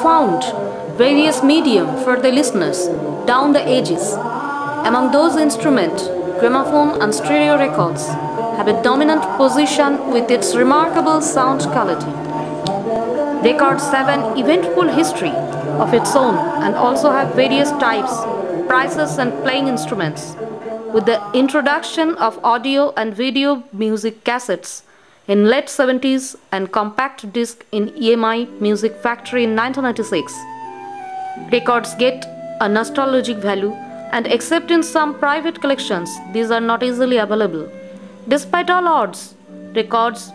found various medium for the listeners down the ages. Among those instruments, gramophone and stereo records have a dominant position with its remarkable sound quality. Records have an eventful history of its own and also have various types, prices and playing instruments. With the introduction of audio and video music cassettes in late 70s and compact disc in EMI Music Factory in 1996, records get a nostalgic value, and except in some private collections, these are not easily available. Despite all odds, records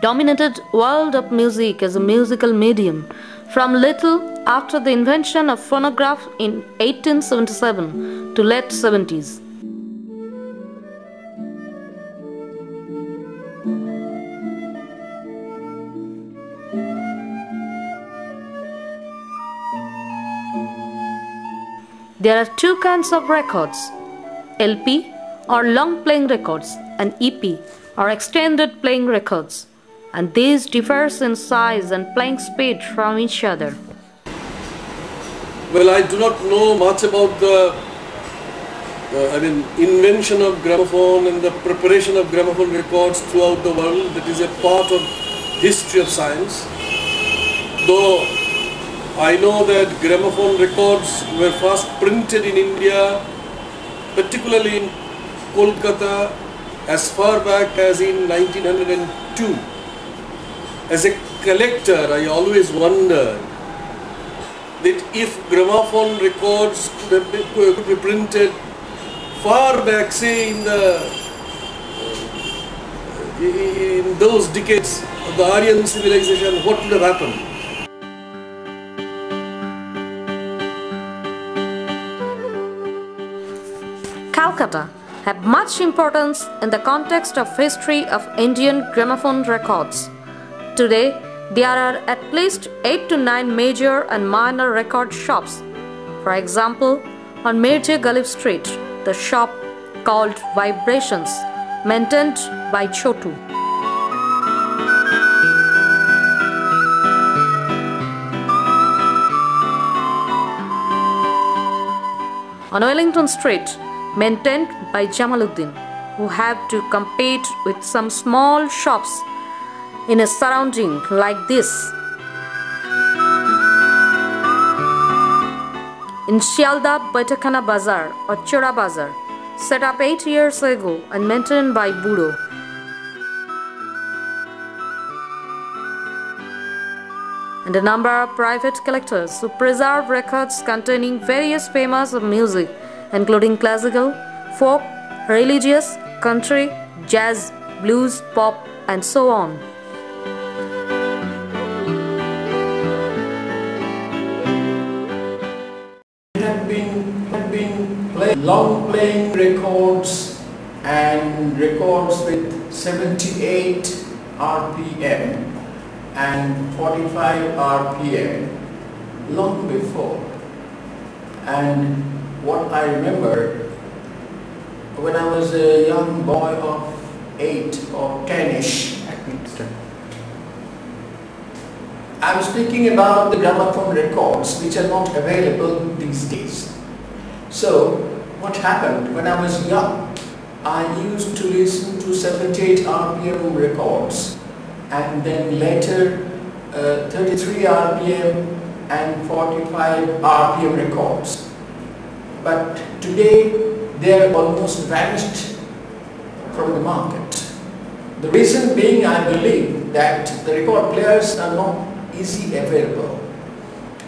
dominated world of music as a musical medium from little after the invention of phonograph in 1877 to late 70s. There are two kinds of records, LP or long playing records and EP or extended playing records, and these differ in size and playing speed from each other. Well, I do not know much about the invention of gramophone and the preparation of gramophone records throughout the world. That is a part of history of science. Though I know that gramophone records were first printed in India, particularly in Kolkata, as far back as in 1902. As a collector, I always wondered that if gramophone records could be printed far back, say in those decades of the Aryan civilization, what would have happened? Calcutta have much importance in the context of history of Indian gramophone records. Today, there are at least 8 to 9 major and minor record shops. For example, on Mirza Ghalib Street, the shop called Vibrations, maintained by Chotu. On Wellington Street, maintained by Jamaluddin, who have to compete with some small shops in a surrounding like this. In Shialdah Baitakhana Bazar or Chora Bazar, set up 8 years ago and maintained by Buro. And a number of private collectors who preserve records containing various famous of music, including classical, folk, religious, country, jazz, blues, pop, and so on. Had been long playing records and records with 78 RPM and 45 RPM long before. And what I remember, when I was a young boy of 8 or 10-ish, I'm speaking about the gramophone records which are not available these days. So what happened when I was young, I used to listen to 78 RPM records and then later 33 RPM and 45 RPM records. But today they are almost vanished from the market. The reason being, I believe, that the record players are not easily available.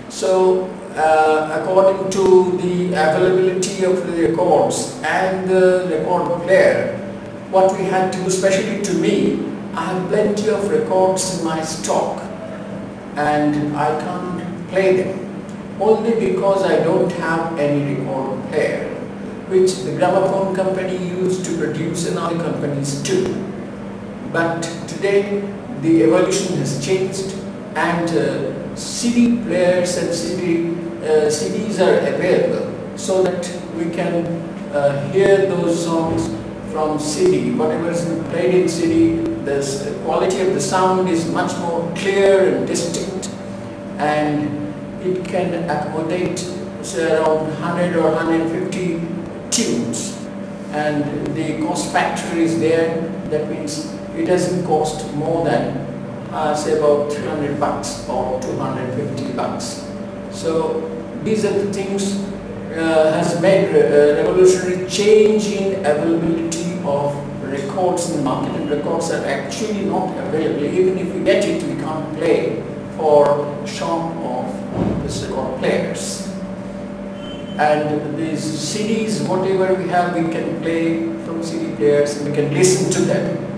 So according to the availability of the records and the record player, what we had to do, especially to me, I have plenty of records in my stock and I can't play them only because I don't have any record player, which the gramophone company used to produce and other companies too. But today the evolution has changed and CD players and CDs are available so that we can hear those songs from CD. Whatever is played in CD, the quality of the sound is much more clear and distinct, and it can accommodate say around 100 or 150 tunes, and the cost factor is there. That means it doesn't cost more than say about 300 bucks or 250 bucks. So these are the things has made a revolutionary change in availability of records in the market, and records are actually not available. Even if we get it, we can't play for short of these record players. And these CDs, whatever we have, we can play from CD players and we can listen to them.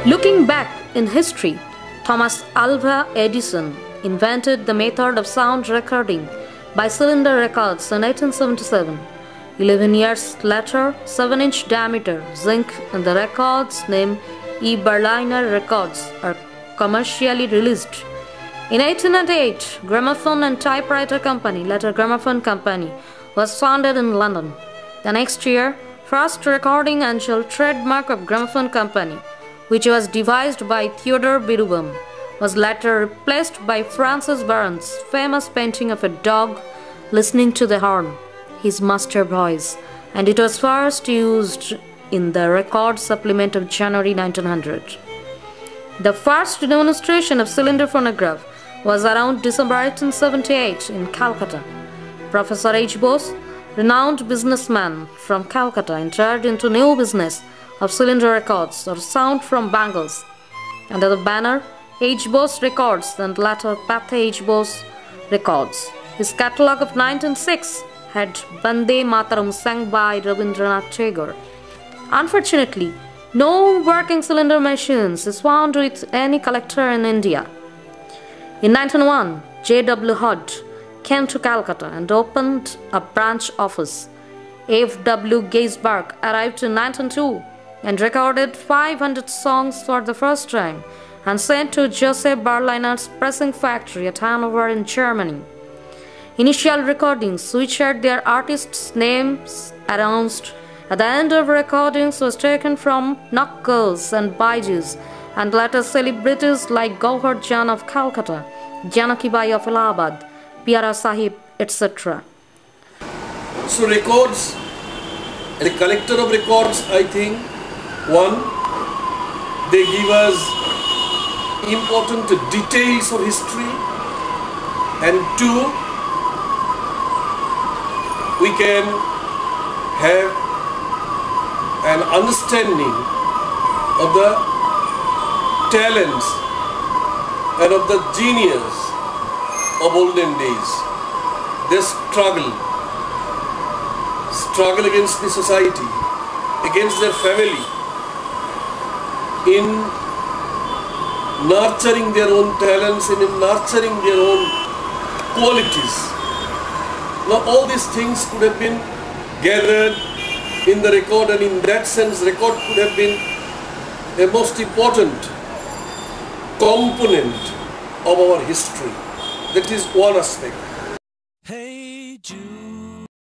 Looking back in history, Thomas Alva Edison invented the method of sound recording by cylinder records in 1877. 11 years later, 7-inch diameter zinc in the records named E. Berliner records are commercially released. In 1898, Gramophone and Typewriter Company, later Gramophone Company, was founded in London. The next year, first recording angel trademark of Gramophone Company, which was devised by Theodore Beerbohm, was later replaced by Francis Baron's famous painting of a dog listening to the horn, his master voice, and it was first used in the record supplement of January 1900. The first demonstration of cylinder phonograph was around December 1878 in Calcutta. Professor H. Bose, renowned businessman from Calcutta, entered into new business of cylinder records or sound from bangles. Under the banner H. Bose Records and later Pathé H. Bose Records. His catalogue of 1906 had Bande Mataram sung by Rabindranath Tagore. Unfortunately, no working cylinder machines is found with any collector in India. In 1901, J. W. Hudd came to Calcutta and opened a branch office. F. W. Geisberg arrived in 1902 and recorded 500 songs for the first time and sent to Joseph Berliner's pressing factory at Hanover in Germany. Initial recordings, which had their artists' names announced at the end of recordings, was taken from Knuckles and Baijus, and later celebrities like Gauhar Jan of Calcutta, Janaki Bai of Allahabad, Piara Sahib, etc. So records, the collector of records, I think, one, they give us important details of history, and two, we can have an understanding of the talents and of the genius of olden days. Their struggle against the society, against their family, in nurturing their own talents and in nurturing their own qualities. Now all these things could have been gathered in the record, and in that sense record could have been a most important component of our history. That is one aspect.